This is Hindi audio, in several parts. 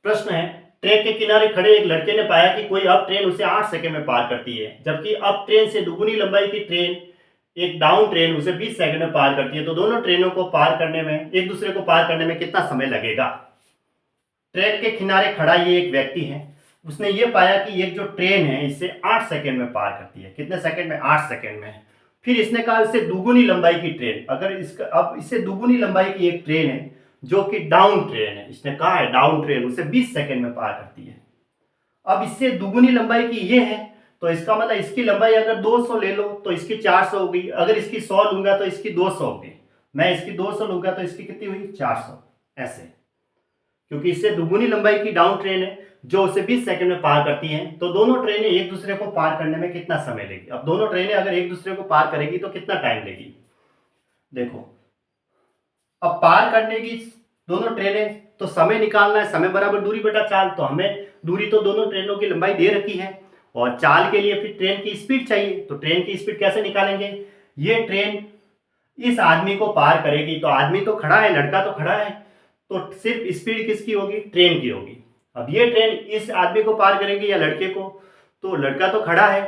प्रश्न है, ट्रैक के किनारे खड़े एक लड़के ने पाया कि कोई अप ट्रेन उसे 8 सेकंड में पार करती है, जबकि अप ट्रेन से दुगुनी लंबाई की ट्रेन एक डाउन ट्रेन उसे 20 सेकंड में पार करती है। तो दोनों ट्रेनों को पार करने में, एक दूसरे को पार करने में कितना समय लगेगा? ट्रैक के किनारे खड़ा ये एक व्यक्ति है, उसने ये पाया कि एक जो ट्रेन है इसे 8 सेकंड में पार करती है। कितने सेकंड में? 8 सेकंड में। फिर इसने कहा इससे दुगुनी लंबाई की ट्रेन, अगर इसका अब इससे दुगुनी लंबाई की एक ट्रेन है जो कि डाउन ट्रेन है, इसने कहा है डाउन ट्रेन उसे 20 सेकंड में पार करती है। अब इससे दुगुनी लंबाई की ये है, तो इसका मतलब इसकी लंबाई अगर 200 ले लो तो इसकी 400 होगी, अगर इसकी 100 लूंगा तो इसकी 200 होगी, मैं इसकी 200 लूंगा तो इसकी कितनी हुई? 400। ऐसे, क्योंकि इससे दुगुनी लंबाई की डाउन ट्रेन है जो उसे 20 सेकंड में पार करती हैं। तो दोनों ट्रेनें एक दूसरे को पार करने में कितना समय लेगी? अब दोनों ट्रेनें अगर एक दूसरे को पार करेगी तो कितना टाइम लेगी? देखो, अब पार करने की दोनों ट्रेनें, तो समय निकालना है, समय बराबर दूरी बटा चाल। तो हमें दूरी तो दोनों ट्रेनों की लंबाई दे रखी है और चाल के लिए फिर ट्रेन की स्पीड चाहिए। तो ट्रेन की स्पीड कैसे निकालेंगे? ये ट्रेन इस आदमी को पार करेगी, तो आदमी तो खड़ा है, लड़का तो खड़ा है, तो सिर्फ स्पीड किसकी होगी? ट्रेन की होगी। अब ये ट्रेन इस आदमी को पार करेगी या लड़के को? तो लड़का तो खड़ा है,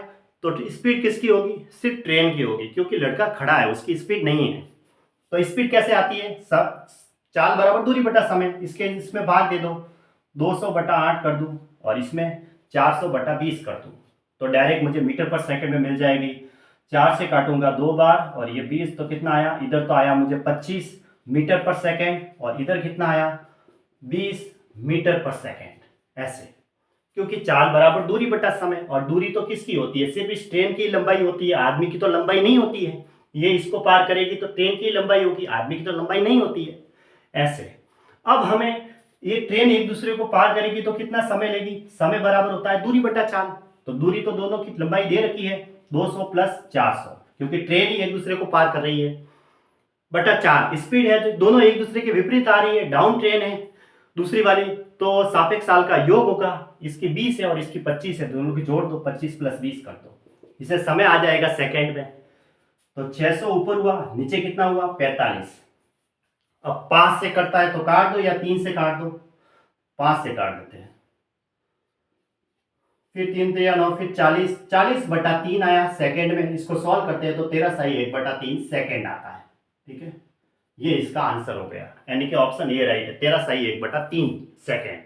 तो स्पीड किसकी होगी? सिर्फ ट्रेन की होगी, क्योंकि लड़का खड़ा है, उसकी स्पीड नहीं है। तो स्पीड कैसे आती है? सब चाल बराबर दूरी बटा समय, इसके इसमें भाग दे दो, 200 बटा 8 कर दूं और इसमें 400 बटा 20 कर दूं, तो डायरेक्ट मुझे मीटर पर सेकंड में मिल जाएगी। 4 से काटूंगा 2 बार और ये 20, तो कितना आया? इधर तो आया मुझे 25 मीटर पर सेकंड और इधर कितना आया? 20 मीटर पर सेकंड। ऐसे, क्योंकि चाल बराबर दूरी बटा समय, और दूरी तो किसकी होती है? सिर्फ इस ट्रेन की लंबाई होती है, आदमी की तो लंबाई नहीं होती है। ये इसको पार करेगी तो ट्रेन की लंबाई होगी, आदमी की तो लंबाई नहीं होती है। ऐसे, अब हमें ये ट्रेन एक दूसरे को पार करेगी तो कितना समय लेगी? समय बराबर होता है दूरी बटा चाल। तो दूरी तो दोनों की लंबाई दे रखी है, 200 प्लस 400, क्योंकि ट्रेन ही एक दूसरे को पार कर रही है, बटा 4 स्पीड है, जो दोनों एक दूसरे के विपरीत आ रही है, डाउन ट्रेन है दूसरी वाली, तो सापेक्ष काल का योग होगा, इसकी 20 है और इसकी 25 है, दोनों की जोड़ दो, 25 प्लस 20 कर दो, इसे समय आ जाएगा सेकंड में। तो 600 ऊपर हुआ, नीचे कितना हुआ? 45। अब 5 से करता है तो काट दो, या 3 से काट दो, 5 से काट देते हैं, फिर 3 तो या 9, फिर 40, 40 बटा 3 आया सेकंड में। इसको सॉल्व करते हैं तो 13 सही 1 बटा 3 सेकंड आता है। ठीक है, ये इसका आंसर हो गया, यानी कि ऑप्शन ए राइट है, 13 सही 1 बटा 3 सेकंड।